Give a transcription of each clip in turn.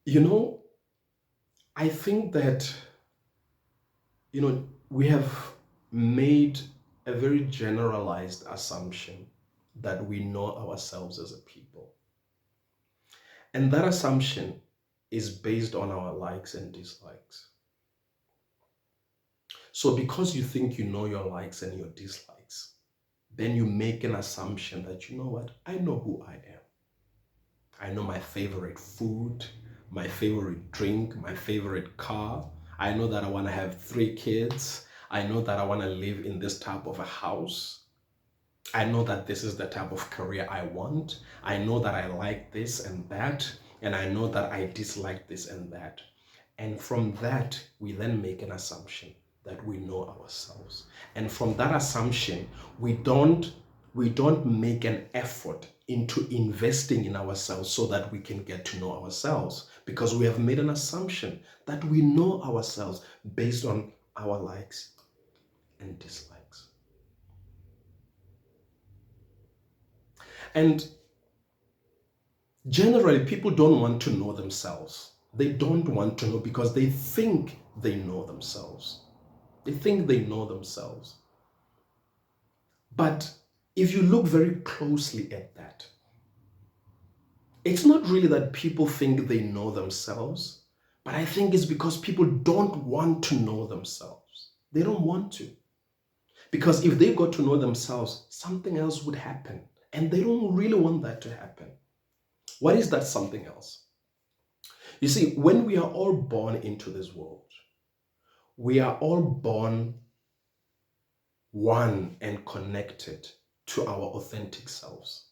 You know, I think that, we have made a very generalized assumption that we know ourselves as a people. And that assumption is based on our likes and dislikes. So because you think you know your likes and your dislikes, then you make an assumption that, you know what, I know who I am. I know my favorite food, my favorite drink, my favorite car. I know that I want to have 3 kids. I know that I want to live in this type of a house. I know that this is the type of career I want. I know that I like this and that. And I know that I dislike this and that. And from that, we then make an assumption that we know ourselves. And from that assumption, we don't make an effort into investing in ourselves so that we can get to know ourselves, because we have made an assumption that we know ourselves based on our likes and dislikes. And generally, people don't want to know themselves. They don't want to know because they think they know themselves. They think they know themselves. But if you look very closely at that, it's not really that people think they know themselves, but I think it's because people don't want to know themselves. They don't want to. Because if they got to know themselves, something else would happen. And they don't really want that to happen. What is that something else? You see, when we are all born into this world, we are all born one and connected to our authentic selves.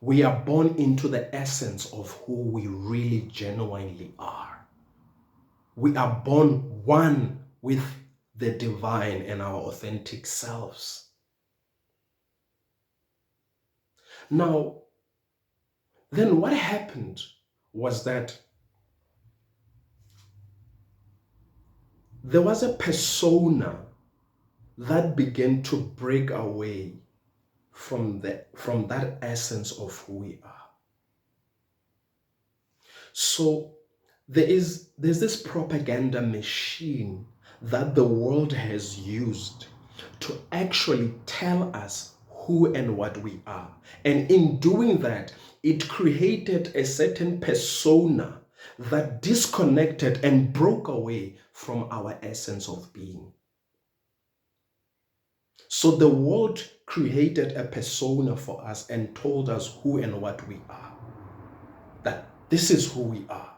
We are born into the essence of who we really genuinely are. We are born one with the divine and our authentic selves. Now, then what happened was that there was a persona that began to break away from that essence of who we are. So there's this propaganda machine that the world has used to actually tell us who and what we are. And in doing that, it created a certain persona that disconnected and broke away from our essence of being. So the world created a persona for us and told us who and what we are. That this is who we are.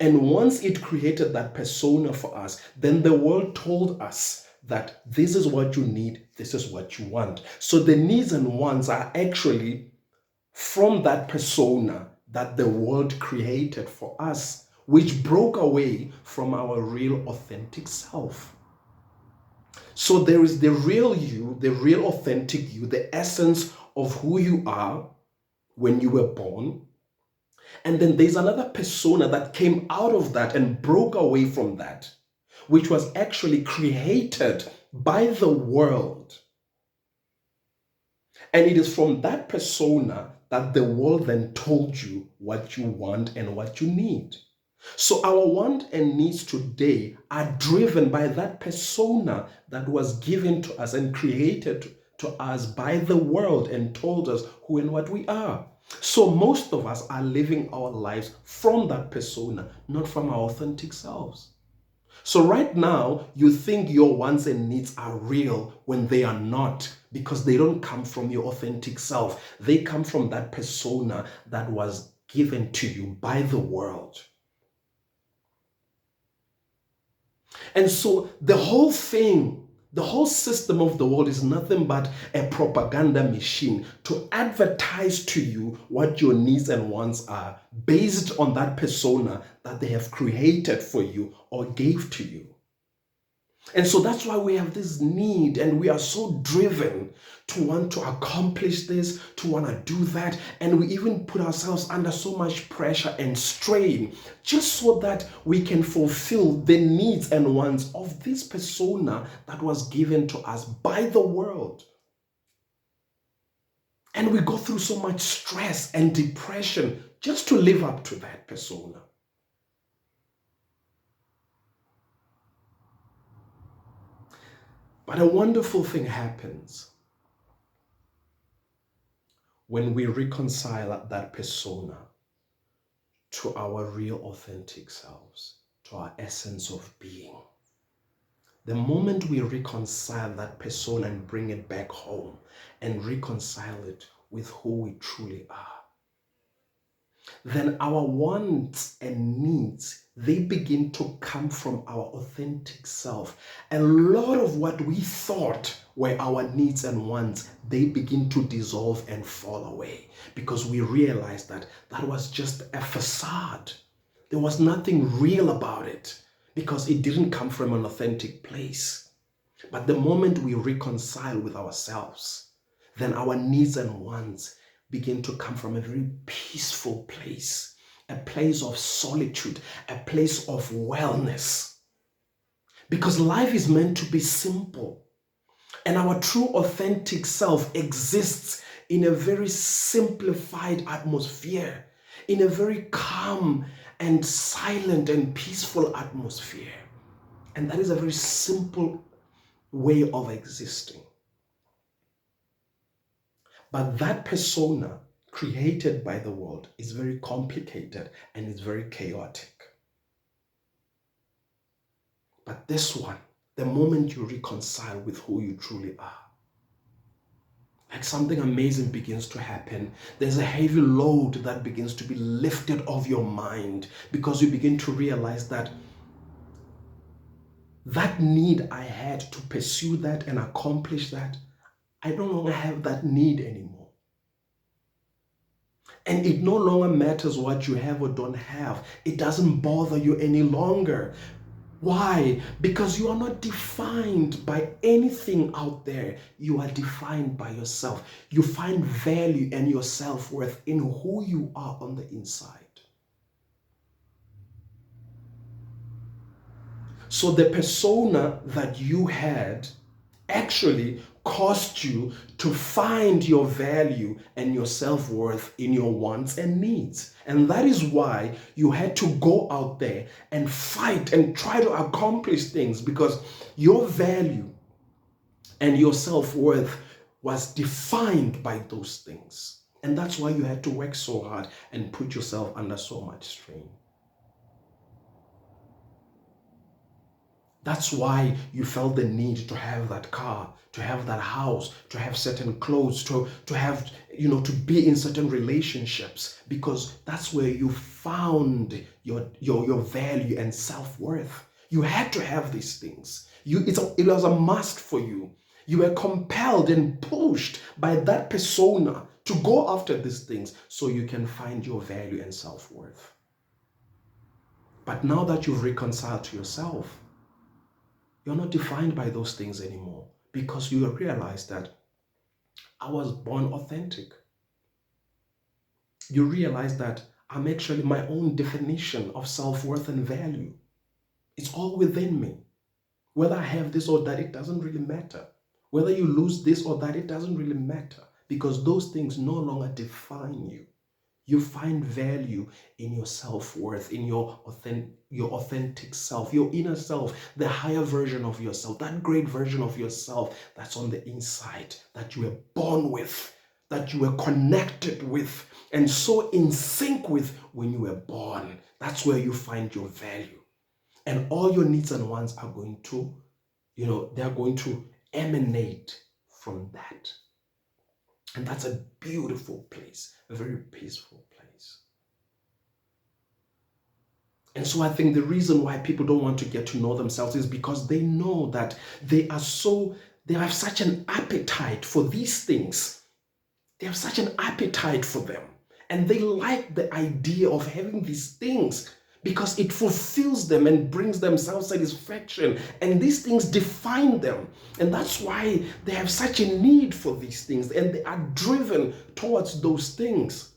And once it created that persona for us, then the world told us that this is what you need, this is what you want. So the needs and wants are actually from that persona that the world created for us, which broke away from our real authentic self. So there is the real you, the real authentic you, the essence of who you are when you were born. And then there's another persona that came out of that and broke away from that, which was actually created by the world. And it is from that persona that the world then told you what you want and what you need. So our want and needs today are driven by that persona that was given to us and created to us by the world and told us who and what we are. So most of us are living our lives from that persona, not from our authentic selves. So right now, you think your wants and needs are real when they are not, because they don't come from your authentic self. They come from that persona that was given to you by the world. And so the whole thing, the whole system of the world is nothing but a propaganda machine to advertise to you what your needs and wants are based on that persona that they have created for you or gave to you. And so that's why we have this need and we are so driven to want to accomplish this, to want to do that. And we even put ourselves under so much pressure and strain just so that we can fulfill the needs and wants of this persona that was given to us by the world. And we go through so much stress and depression just to live up to that persona. But a wonderful thing happens when we reconcile that persona to our real authentic selves, to our essence of being. The moment we reconcile that persona and bring it back home and reconcile it with who we truly are, then our wants and needs, they begin to come from our authentic self. A lot of what we thought were our needs and wants, they begin to dissolve and fall away because we realize that that was just a facade. There was nothing real about it because it didn't come from an authentic place. But the moment we reconcile with ourselves, then our needs and wants begin to come from a very peaceful place, a place of solitude, a place of wellness. Because life is meant to be simple, and our true authentic self exists in a very simplified atmosphere, in a very calm and silent and peaceful atmosphere. And that is a very simple way of existing. But that persona created by the world is very complicated and it's very chaotic. But this one, the moment you reconcile with who you truly are, like something amazing begins to happen. There's a heavy load that begins to be lifted off your mind because you begin to realize that that need I had to pursue that and accomplish that, I no longer have that need anymore. And it no longer matters what you have or don't have. It doesn't bother you any longer. Why? Because you are not defined by anything out there. You are defined by yourself. You find value and your self-worth in who you are on the inside. So the persona that you had actually caused you to find your value and your self-worth in your wants and needs. And that is why you had to go out there and fight and try to accomplish things, because your value and your self-worth was defined by those things. And that's why you had to work so hard and put yourself under so much strain. That's why you felt the need to have that car, to have that house, to have certain clothes, to have, to be in certain relationships, because that's where you found your value and self-worth. You had to have these things. It was a must for you. You were compelled and pushed by that persona to go after these things so you can find your value and self-worth. But now that you've reconciled to yourself, you're not defined by those things anymore, because you realize that I was born authentic. You realize that I'm actually my own definition of self-worth and value. It's all within me. Whether I have this or that, it doesn't really matter. Whether you lose this or that, it doesn't really matter, because those things no longer define you. You find value in your self-worth, in your authentic self, your inner self, the higher version of yourself, that great version of yourself that's on the inside, that you were born with, that you were connected with, and so in sync with when you were born. That's where you find your value. And all your needs and wants are going to, they're going to emanate from that. And that's a beautiful place, a very peaceful place. And so I think the reason why people don't want to get to know themselves is because they know that they have such an appetite for these things. They have such an appetite for them. And they like the idea of having these things because it fulfills them and brings them self-satisfaction. And these things define them. And that's why they have such a need for these things. And they are driven towards those things.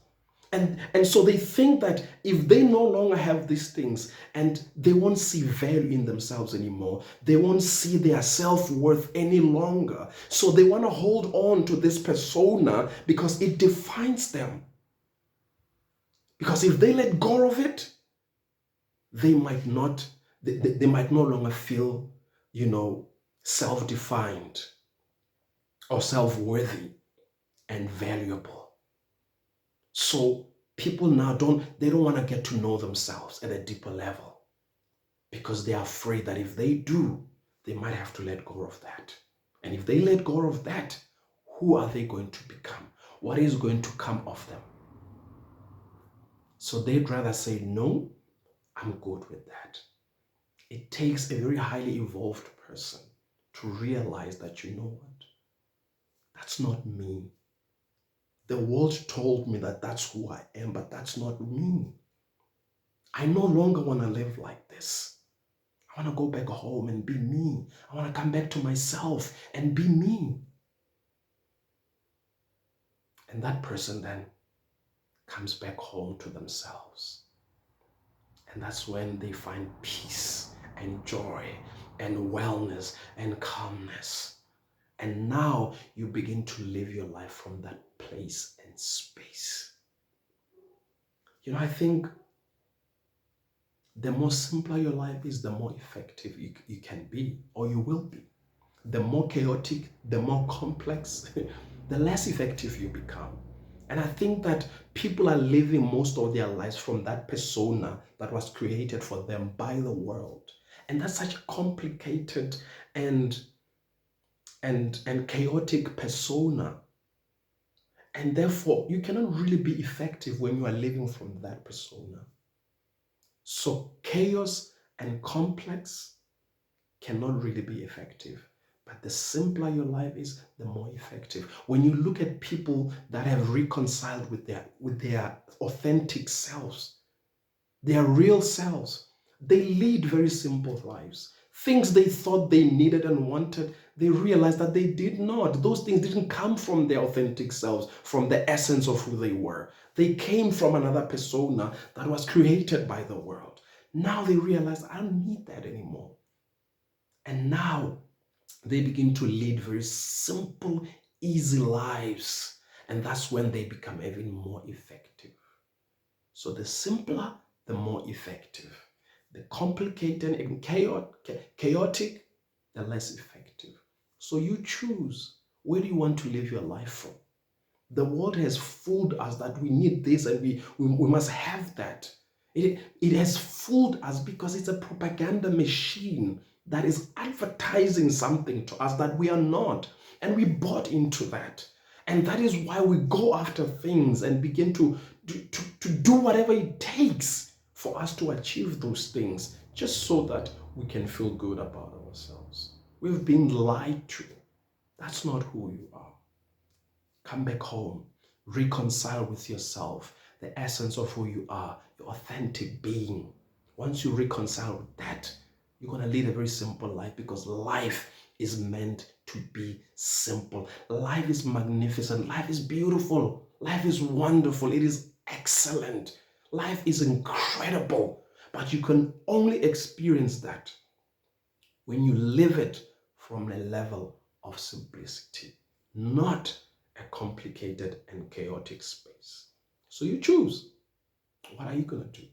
And so they think that if they no longer have these things and they won't see value in themselves anymore, they won't see their self-worth any longer. So they want to hold on to this persona because it defines them. Because if they let go of it, they might no longer feel, self-defined, or self-worthy and valuable. So people now don't want to get to know themselves at a deeper level because they are afraid that if they do, they might have to let go of that. And if they let go of that, who are they going to become? What is going to come of them? So they'd rather say, no, I'm good with that. It takes a very highly evolved person to realize that, you know what? That's not me. The world told me that that's who I am, but that's not me. I no longer want to live like this. I want to go back home and be me. I want to come back to myself and be me. And that person then comes back home to themselves. And that's when they find peace and joy and wellness and calmness. And now you begin to live your life from that place and space. You know, I think the more simpler your life is, the more effective you can be, or you will be. The more chaotic, the more complex, the less effective you become. And I think that people are living most of their lives from that persona that was created for them by the world. And that's such a complicated and chaotic persona. And therefore, you cannot really be effective when you are living from that persona. So chaos and complex cannot really be effective. But the simpler your life is, the more effective. When you look at people that have reconciled with their authentic selves, their real selves, they lead very simple lives. Things they thought they needed and wanted, they realized that they did not. Those things didn't come from their authentic selves, from the essence of who they were. They came from another persona that was created by the world. Now they realize, I don't need that anymore. And now they begin to lead very simple, easy lives. And that's when they become even more effective. So the simpler, the more effective. The complicated and chaotic, the less effective. So you choose, where do you want to live your life from? The world has fooled us that we need this and we must have that. It has fooled us because it's a propaganda machine that is advertising something to us that we are not. And we bought into that. And that is why we go after things and begin to do whatever it takes for us to achieve those things, just so that we can feel good about ourselves. We've been lied to. That's not who you are. Come back home. Reconcile with yourself, the essence of who you are, your authentic being. Once you reconcile with that, you're going to lead a very simple life, because life is meant to be simple. Life is magnificent. Life is beautiful. Life is wonderful. It is excellent. Life is incredible. But you can only experience that when you live it from a level of simplicity, not a complicated and chaotic space. So you choose. What are you going to do?